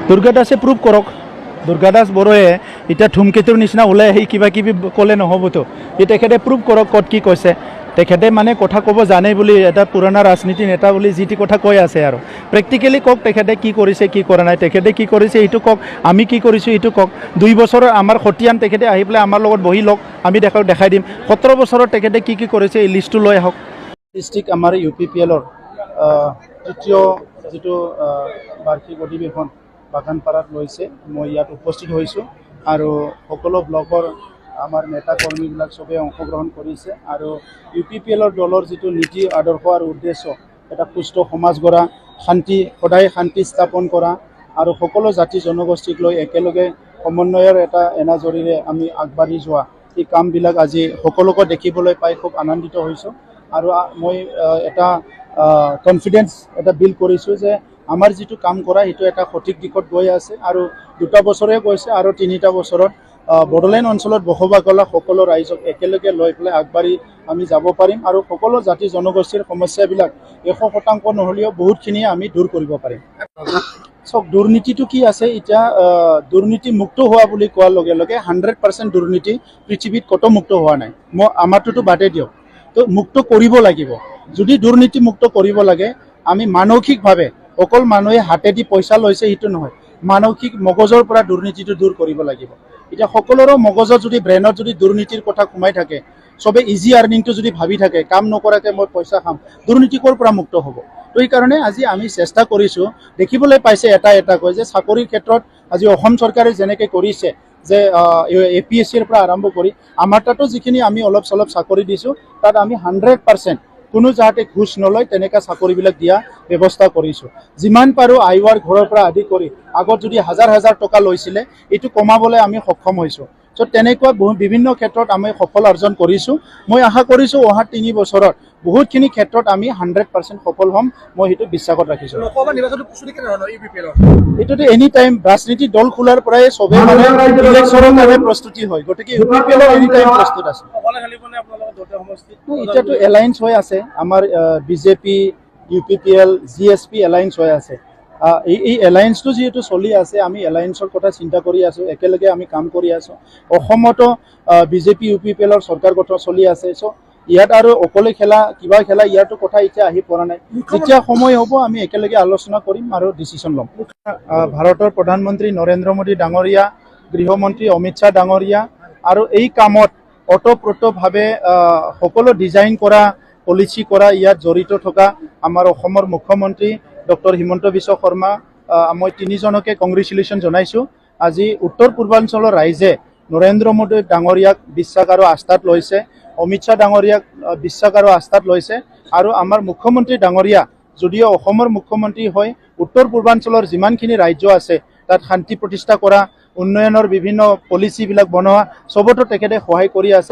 দুৰ্গা দাসে প্ৰুভ কৰক। দুৰ্গা দাস বড়োৱে এতিয়া ধুমকেতুৰ নিচিনা ওলাই আহি কিবা কিবি ক'লে নহ'বতো। তেখেতে প্ৰুভ কৰক ক'ত কি কৈছে। তেখেতে মানে কথা ক'ব জানে বুলি এটা পুৰণা ৰাজনীতি নেতা বুলি যি টি কথা কৈ আছে আৰু প্ৰেক্টিকেলি কওক তেখেতে কি কৰিছে কি কৰা নাই। তেখেতে কি কৰিছে এইটো কওক, আমি কি কৰিছোঁ এইটো কওক। 2 বছৰৰ আমাৰ খতিয়ান তেখেতে আহি পেলাই আমাৰ লগত বহি লওক, আমি দেখাই দিম। 17 বছৰত তেখেতে কি কি কৰিছে এই লিষ্টটো লৈ আহক। ডিষ্ট্ৰিক্ট আমাৰ UPPLৰ তৃতীয় যিটো বাৰ্ষিক অধিৱেশন বাগানপাৰাত লৈছে, মই ইয়াত উপস্থিত হৈছোঁ আৰু সকলো ব্লকৰ আমাৰ নেতা কৰ্মীবিলাক চবেই অংশগ্ৰহণ কৰিছে আৰু UPPLৰ দলৰ যিটো নীতি আদৰ্শ আৰু উদ্দেশ্য, এটা সুস্থ সমাজ গঢ়া, সদায় শান্তি স্থাপন কৰা আৰু সকলো জাতি জনগোষ্ঠীক লৈ একেলগে সমন্বয়ৰ এটা এনাজৰীৰে আমি আগবাঢ়ি যোৱা, এই কামবিলাক আজি সকলোকে দেখিবলৈ পাই খুব আনন্দিত হৈছোঁ। আৰু মই এটা কনফিডেন্স এটা বিল্ড কৰিছোঁ যে আমাৰ যিটো কাম কৰা সেইটো এটা সঠিক দিশত গৈ আছে আৰু 2টা বছৰে গৈছে আৰু 3টা বছৰত বড়োলেণ্ড অঞ্চলত বসবাস কৰা সকলো ৰাইজক একেলগে লৈ পেলাই আগবাঢ়ি আমি যাব পাৰিম আৰু সকলো জাতি জনগোষ্ঠীৰ সমস্যাবিলাক 100% নহ'লেও বহুতখিনিয়ে আমি দূৰ কৰিব পাৰিম। চাওক, দুৰ্নীতিটো কি আছে এতিয়া, দুৰ্নীতি মুক্ত হোৱা বুলি কোৱাৰ লগে লগে 100% দুৰ্নীতি পৃথিৱীত ক'তো মুক্ত হোৱা নাই। আমাৰটোতো বাদে দিয়ক, তো মুক্ত কৰিব লাগিব। যদি দুৰ্নীতি মুক্ত কৰিব লাগে আমি মানসিকভাৱে, অকল মানুহে হাতেদি পইচা লৈছে সেইটো নহয়, মানসিক মগজৰ পৰা দুৰ্নীতিটো দূৰ কৰিব লাগিব। এতিয়া সকলোৰে মগজত যদি ব্ৰেইনত যদি দুৰ্নীতিৰ কথা সোমাই থাকে, চবে ইজি আৰ্নিংটো যদি ভাবি থাকে, কাম নকৰাকৈ মই পইচা খাম, দুৰ্নীতি ক'ৰ পৰা মুক্ত হ'ব। তো সেইকাৰণে আজি আমি চেষ্টা কৰিছোঁ, দেখিবলৈ পাইছে এটাকৈ যে চাকৰিৰ ক্ষেত্ৰত আজি অসম চৰকাৰে যেনেকৈ কৰিছে যে APSCৰ পৰা আৰম্ভ কৰি আমাৰ তাতো যিখিনি আমি অলপ চলপ চাকৰি দিছোঁ, তাত আমি 100% কোনো যাতে ঘুষ নলয় তেনেকুৱা চাকৰিবিলাক দিয়া ব্যৱস্থা কৰিছোঁ। যিমান পাৰোঁ আইৱাৰ ঘৰৰ পৰা আদি কৰি আগত যদি হাজাৰ টকা লৈছিলে, এইটো কমাবলৈ আমি সক্ষম হৈছোঁ। চ' তেনেকুৱা বিভিন্ন ক্ষেত্ৰত আমি সফল অৰ্জন কৰিছোঁ। মই আশা কৰিছোঁ অহা 3 বছৰত বহুতখিনি ক্ষেত্ৰত আমি 100% সফল হ'ম, মই সেইটো বিশ্বাসত ৰাখিছোঁ। এইটোতো এনি টাইম ৰাজনীতি দল খোলাৰ পৰাই চবেই মানে ইলেকশ্যনৰ কাৰণে প্ৰস্তুতি হয়, গতিকে UPPLৰ এনি টাইম প্ৰস্তুত আছে। এতিয়াতো এলায়েন্স হৈ আছে আমাৰ BJP, UPPL, GSP এলায়েন্স হৈ আছে। এই এলায়েন্সটো যিহেতু চলি আছে, আমি এলায়েন্সৰ কথা চিন্তা কৰি আছোঁ, একেলগে আমি কাম কৰি আছোঁ। অসমতো BJP UPPLৰ চৰকাৰ গঠন চলি আছে। চ' ইয়াত আৰু অকলে খেলা কিবা খেলা ইয়াৰতো কথা এতিয়া আহি পৰা নাই। যেতিয়া সময় হ'ব আমি একেলগে আলোচনা কৰিম আৰু ডিচিশ্যন ল'ম। ভাৰতৰ প্ৰধানমন্ত্ৰী নৰেন্দ্ৰ মোদী ডাঙৰীয়া, গৃহমন্ত্ৰী অমিত শ্বাহ ডাঙৰীয়া আৰু এই কামত ওতঃপ্ৰোতভাৱে সকলো ডিজাইন কৰা, পলিচি কৰা, ইয়াত জড়িত থকা আমাৰ অসমৰ মুখ্যমন্ত্ৰী ডক্টৰ হিমন্ত বিশ্ব শৰ্মা, মই 3জনকে কংগ্ৰেচুলেশ্যন জনাইছোঁ। আজি উত্তৰ পূৰ্বাঞ্চলৰ ৰাইজে নৰেন্দ্ৰ মোদী ডাঙৰীয়াক বিশ্বাস আৰু আস্থাত লৈছে, অমিত শ্বাহ ডাঙৰীয়াক বিশ্বাস আৰু আস্থাত লৈছে আৰু আমাৰ মুখ্যমন্ত্ৰী ডাঙৰীয়া যদিও অসমৰ মুখ্যমন্ত্ৰী হৈ উত্তৰ পূৰ্বাঞ্চলৰ যিমানখিনি ৰাজ্য আছে তাত শান্তি প্ৰতিষ্ঠা কৰা, উন্নয়নৰ বিভিন্ন পলিচিবিলাক বনোৱা, চবতো তেখেতে সহায় কৰি আছে।